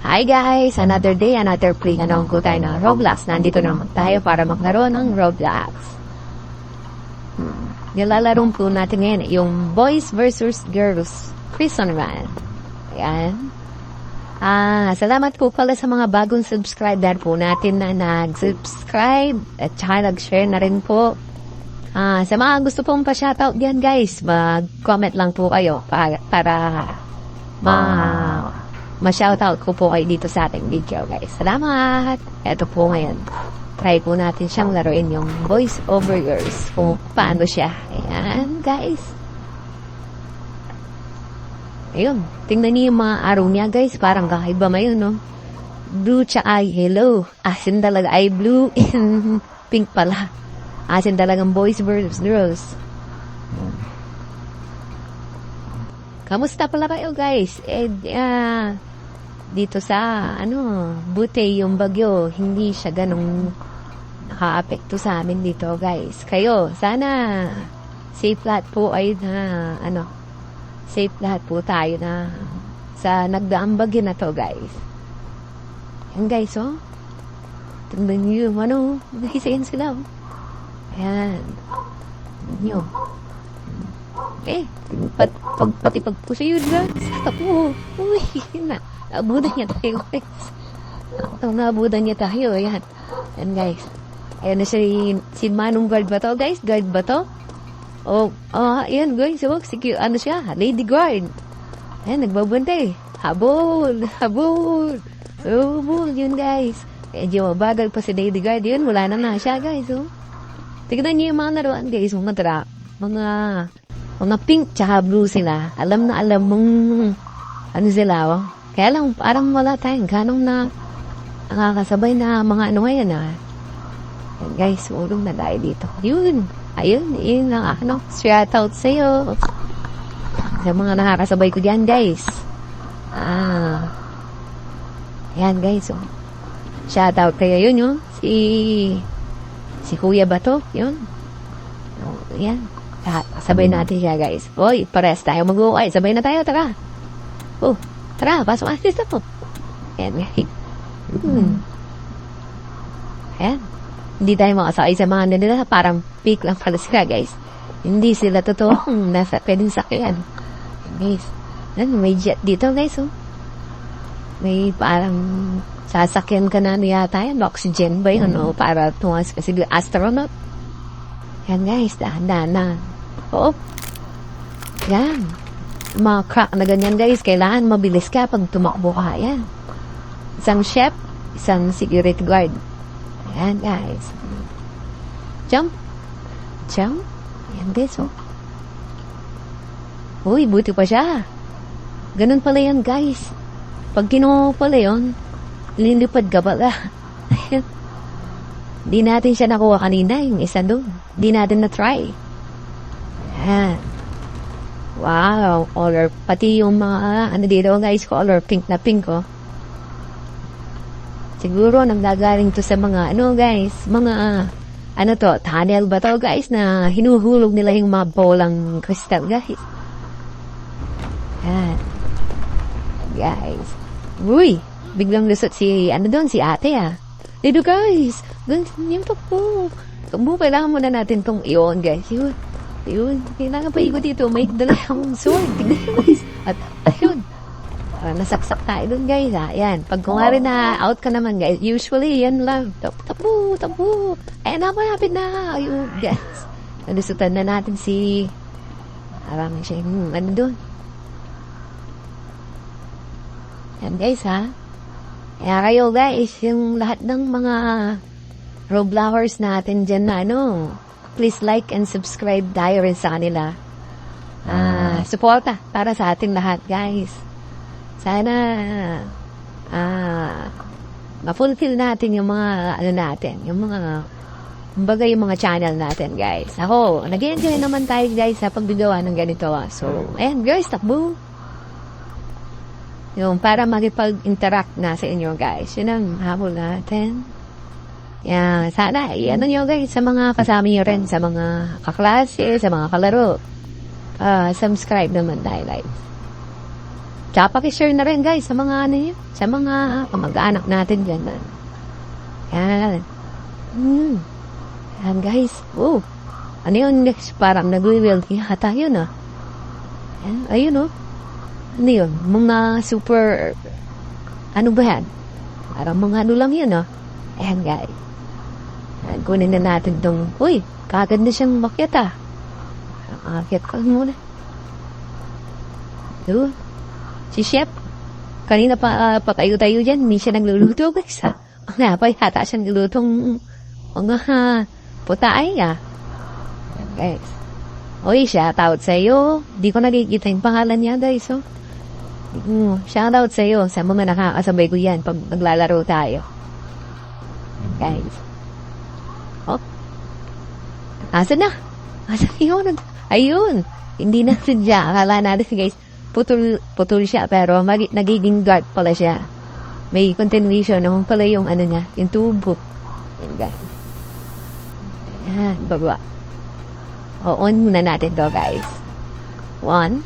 Hi guys! Another day, another play. Anong ko tayo na Roblox. Nandito naman tayo para maglaro ng Roblox. Nilalaro po natin ngayon yung Boys versus Girls Prison Run. Ayan. Salamat po pala sa mga bagong subscriber po natin na nag-subscribe at saka nag-share na rin po. Sa mga gusto pong pa-shoutout diyan guys, mag-comment lang po kayo para ma-shoutout ko po kayo dito sa ating video guys. Salamat! Ito po ngayon. Try po natin siyang laruin yung Boys over Girls. Kung paano siya. Ayan guys. Ayun. Tingnan niyo yung mga araw niya guys. Parang kakaiba mayon no. Blue tsaka yellow. Asin talaga ay blue and pink pala. Asin talagang Boys versus Girls. Kamusta pala kayo guys? Dito sa buti yung bagyo, hindi siya ganong naka-apekto sa amin dito guys. Kayo, sana safe lahat po ay safe lahat po tayo na sa nagdaang bagyo na to guys. Yan guys, oh. Tingnan niyo, nagisayan sila, oh. Ayan. Nyo. Pati pagpusa yun guys. Ako, uy, na. Naabudan niya tayo guys. Naabudan niya tayo, ayan. Ayan guys. Ayan na si Manong guard ba to guys? Guard ba to? Ayan guys. Sige, siya? Lady guard. Ayan, nagbabantay. Habol. Yun guys. Medyo mabagal pa si Lady guard. Yun, wala na siya guys. Tignan niyo yung mga naruan guys. Mga pink tsaka blue sila. Alam mong sila, oh. Kaya lang, parang wala tayong ganong nakakasabay na mga ngayon, ah. Yan, guys, ulong na tayo dito. Yun lang, shout out sa'yo. Sa mga nakakasabay ko dyan, guys. Yan, guys, oh. Shout out kayo yun, oh. Si Kuya ba to? Yun. Yan. Sabay natin siya, guys. Oy, pares tayo mag-uukay. Sabay na tayo, tara. Tara, pasok ang sister po. Ayan, guys. Ayan. Hindi tayo makasakay sa mga nila. Parang fake lang pala sila, guys. Hindi sila totoong pwedeng sakyan. Ayan, guys. Ayan, may jet dito, guys, oh. May parang sasakyan ka na yata yan. Oxygen ba yun, oh? Para tumas kasi astronaut. Ayan, guys. Dahan-dahan na. Oo. Yan. Mga crack na ganyan guys, kailangan mabilis ka pag tumakbo ka. Yan. Isang chef, isang security guard. Ayan guys. Jump. Ayan guys, oh. Uy, buti pa siya. Ganun pala yan guys. Pag kinuha pala yun, lilipad ka pala. Di natin siya nakuha kanina, yung isa doon. Di natin na-try. Ayan. Wow, color. Pati yung mga, dito guys, color pink na pink, oh. Siguro, nanggagaling to sa mga, guys, mga, tunnel ba to, guys, na hinuhulog nila yung mga bolang crystal, guys. Yan. Guys. Uy, biglang lusot si ate, ah. Dito, guys. Yung takbo. Takbo, kailangan muna natin tong iyon, guys. Yun, kailangan pa ikot dito. May dala akong sword. Tignan nyo guys. At ayun. Nasaksak tayo dun guys. Ayan. Pag kumari na out ka naman guys, usually yan lang. Tapo. Ayan na, malapit na. Ayun guys. Nalusutan na natin si maraming siya dun. Ayan guys ha. Kaya kayo guys, yung lahat ng mga Robloxers natin dyan na please like and subscribe tayo rin sa kanila. Suporta para sa ating lahat, guys. Sana ma-fulfill natin yung mga natin, yung mga channel natin, guys. Ako, nag-enjoy naman tayo, guys, sa pagbigawa ng ganito. So, ayan, guys, takbo. Yung para makipag-interact na sa inyo, guys. Yun ang habol natin. Yan, sana, nyo guys, sa mga kasama nyo rin, sa mga kaklase, sa mga kalaro. Subscribe naman tayo, guys. Tsaka pakishare na rin guys sa mga ano yun, sa mga kamag-anak natin dyan. Yan. Yan guys. Oh. Ano yun next? Parang nag-wealthy hata yun Yan. Ayun Ano yun? Mga super, ano ba yan? Parang mga ano lang yun Ayan guys. Yan, kunin na natin tong, uy, kaganda siyang makyat Akyat ko muna. Doon. Si Chef. Kanina pa tayo dyan. Hindi siya nagluluto guys Ang napay hata siya naglulutong mga putaay guys. Oy, shout out sa iyo. Di ko nakikita yung pangalan niya guys shout out sa iyo sa mga nakakasabay ko yan pag maglalaro tayo. Guys. Asan na? Asan yun? Ayun. Hindi na siya. Akala natin guys, putol siya pero nagiging guard pala siya. May continuation naman pala yung ano niya, yung tubo. Yan guys. Yan, baba. On muna natin to guys. 1.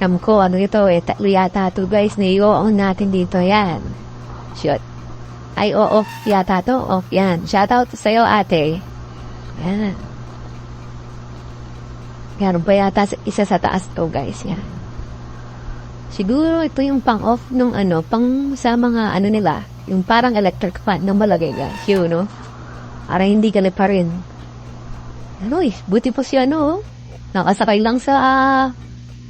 Alam ko, ano ito tatlo yata to guys na i-on natin dito. Yan. Shoot. Ay, off yata to. Off yan. Shoutout sa'yo ate. Yan. Meron pa yata isa sa taas to guys. Yan. Siguro ito yung pang-off nung pang sa mga nila. Yung parang electric fan ng malagay guys. Yun para hindi ka pa rin. Buti po siya nakasakay lang sa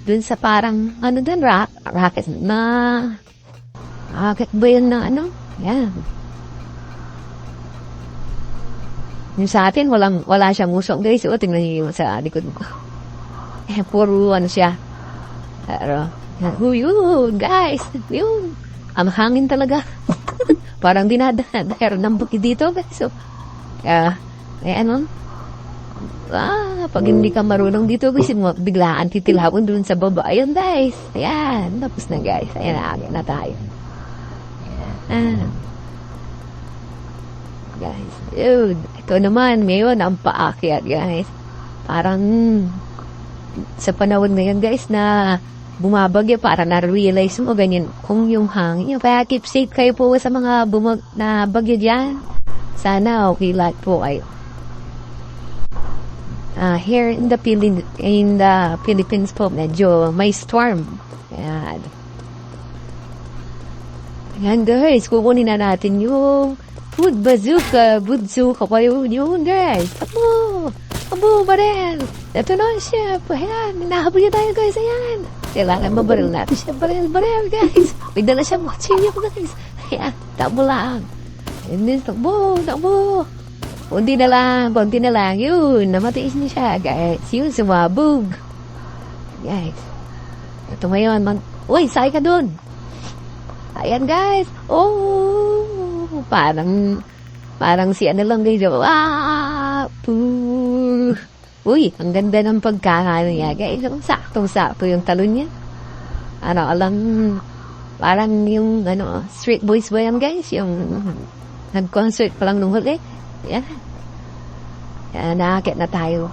dun sa parang dun rocket na rocket ba yun na yan. Yung sa atin wala siyang usok guys. Tingnan niyo sa likod ko. Puro siya. Pero yun guys. Yun. Ang hangin talaga. Parang dinadahar ng bukid dito guys. Pag hindi ka marunong dito guys, biglaan titilhapon dun sa baba. Ayun guys. Ayan. Tapos na guys. Ayan na tayo. Guys. Yun. Ito naman. Ngayon ang paakyat guys. Parang sa panahon ngayon guys na bumabagyo para na-realize mo ganyan kung yung hangin. Kaya keep safe kayo po sa mga na bagyo dyan. Sana okay lahat po kayo. Here in the Philippines po, medyo may storm. Ayan. Ayan guys, kukunin na natin yung food bazooka pa yun guys. Abo, baril. Ito na siya. Ayan, hinahabol niya tayo guys. Ayan. Kailangan mabaril natin siya. Baril guys. May dala siya machilyo guys. Ayan, takbo lang. And then, takbo. Kunti na lang. Yun, namatiis niya siya guys. Yun, sumabog. Guys. Ito ngayon, uy, sakay ka dun. Ayan guys. Parang si lang guys. Uy, ang ganda ng pagkakano niya guys. Saktong-sakto yung talon niya. Parang yung Street Boys ba yan guys? Yung nag-concert pa lang nung huli. Yan. Yan, nakakit na tayo.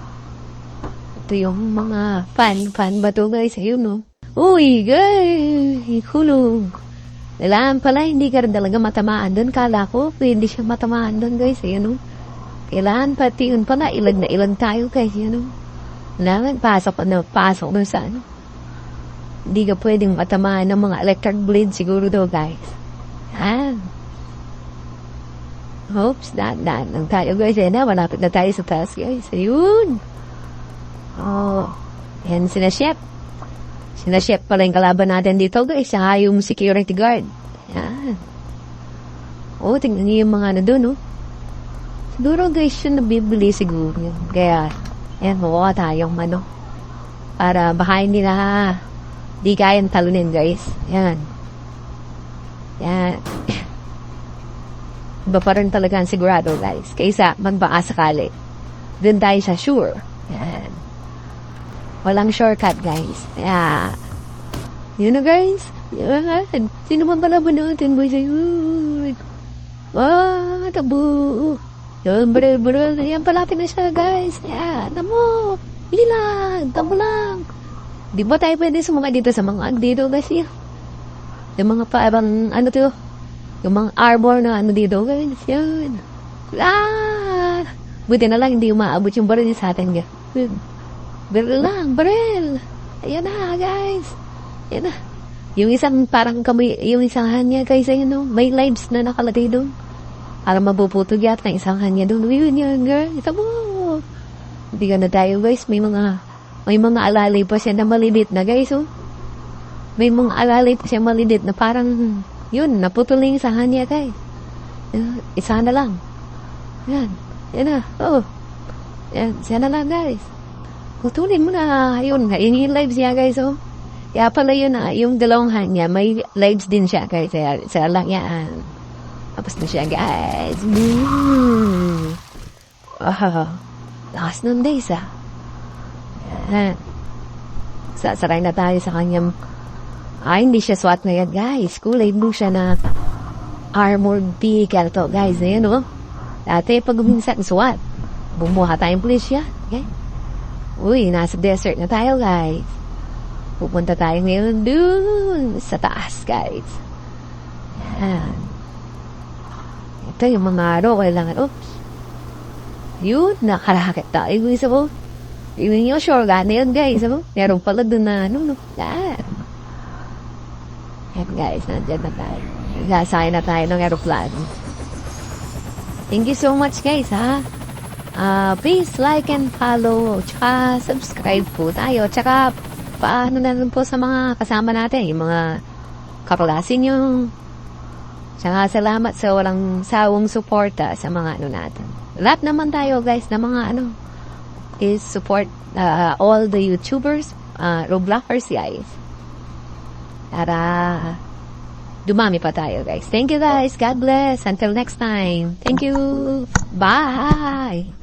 Ito yung mga fan ba to guys? Ayun Uy, guys, hulog. Kailangan pala, hindi ka rin talaga matamaan doon. Kala ko, hindi siya matamaan doon guys. Ayun Kailangan pati yun pala, ilag tayo guys. Kailangan pasok doon sa Hindi ka pwedeng matamaan ng mga electric blade siguro daw guys. Hopes, daan lang tayo guys. Malapit na tayo sa taas guys. Ayun. Yan sina Chef. Sina Chef pala yung kalaban natin dito guys. Saka yung security guard. Yan. Tingnan niyo yung mga doon Siguro guys yung nabibili siguro. Kaya, yan, makuha tayong para baka hindi di kayang talunin guys. Yan. Iba pa rin talaga ang sigurado guys. Kaysa magbaka sakali. Doon tayo sa sure. Yan. Walang shortcut guys. Yun na guys. Yan. Sino man pala ba natin boys? Ayun. Tabo. Yun, baril. Yan, palapit na siya guys. Yan. Tamo. Tamo lang. Di ba tayo pwede sumama dito sa mga dito guys? Yung mga parang, ano to? Yung mga arbor na ano dito guys. Yan. Buti na lang hindi umaabot yung baril sa atin. Baril lang, baril. Ayan na guys. Ayan na. Yung isang parang kami, yung isang hanya guys, ayun no, may lives na nakalagay doon. Para mapuputog yata ng isang hanya doon. Yun yun girl, isa mo. Hindi ka na tayo guys, may mga alalay pa siya na malilit na guys oh. May mga alalay pa siya malilit na parang, yun, naputuling sa hanya guys. Isa na lang. Yan, yan na, oh. Yan, siya na lang guys. Putulin mo na, yun, yung lives niya guys oh. Kaya pala yun yung dalawang hanya, may lives din siya guys. Sa lang yan. Tapos na siya guys. Lakas ng days Yan. Sasaray na tayo sa kanyang hindi siya SWAT na yan guys. Kulay blue siya na armored vehicle to guys. Ayan oh. Dati pag minsan SWAT, bumuha tayong pulis siya. Okay? Uy, nasa desert na tayo guys. Pupunta tayo ngayon dun sa taas guys. Yan. Ito yung mga kailangan. Oops. Yun, nakarakit tayo guys. Yun yung sure na yun guys. Meron pala dun na yan. Yan guys, nandyan na tayo. Gasaya na tayo ng aeroplano. Thank you so much guys please like and follow. Tsaka subscribe po tayo. Tsaka paano na rin po sa mga kasama natin, yung mga kaklase nyo. Tsaka salamat sa walang sawang suporta sa mga natin. Lahat naman tayo guys na mga is support all the YouTubers, Robloxers guys. Para dumami pa tayo guys. Thank you guys. God bless. Until next time. Thank you. Bye.